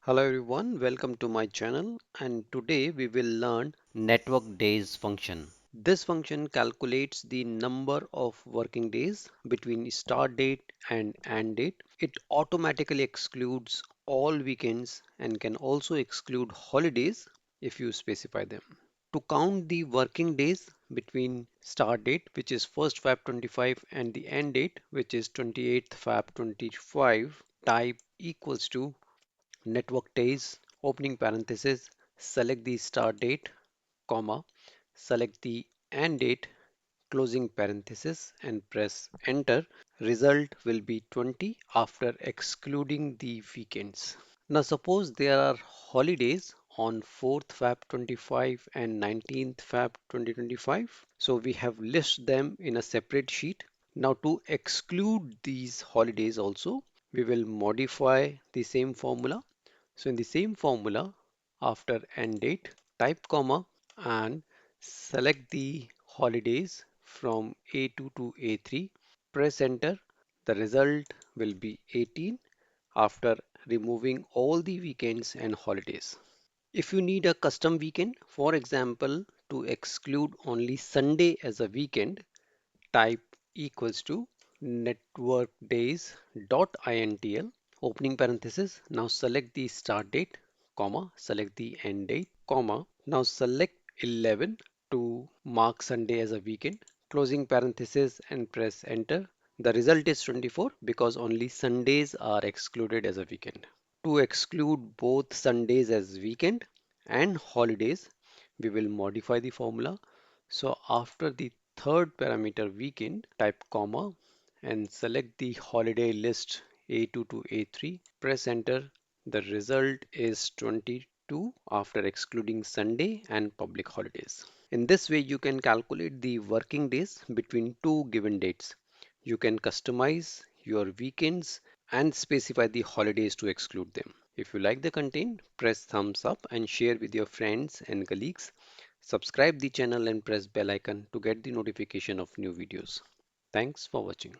Hello everyone, welcome to my channel and today we will learn network days function. This function calculates the number of working days between start date and end date. It automatically excludes all weekends and can also exclude holidays if you specify them. To count the working days between start date, which is 1st Feb 25, and the end date, which is 28th Feb 25, type equals to network days, opening parenthesis, select the start date, comma, select the end date, closing parenthesis, and press enter. Result will be 20 after excluding the weekends. Now suppose there are holidays on 4th Feb 25 and 19th Feb 2025. So we have list them in a separate sheet. Now to exclude these holidays also, we will modify the same formula. So in the same formula, after end date, type comma and select the holidays from A2 to A3. Press enter. The result will be 18 after removing all the weekends and holidays. If you need a custom weekend, for example, to exclude only Sunday as a weekend, type equals to networkdays.intl, opening parenthesis. Now select the start date, comma, select the end date, comma. Now select 11 to mark Sunday as a weekend, closing parenthesis and press enter. The result is 24 because only Sundays are excluded as a weekend. To exclude both Sundays as weekend and holidays, we will modify the formula. So after the third parameter weekend, type comma and select the holiday list A2 to A3. Press enter. The result is 22 after excluding Sunday and public holidays. In this way, you can calculate the working days between two given dates. You can customize your weekends and specify the holidays to exclude them. If you like the content, press thumbs up and share with your friends and colleagues. Subscribe the channel and press bell icon to get the notification of new videos. Thanks for watching.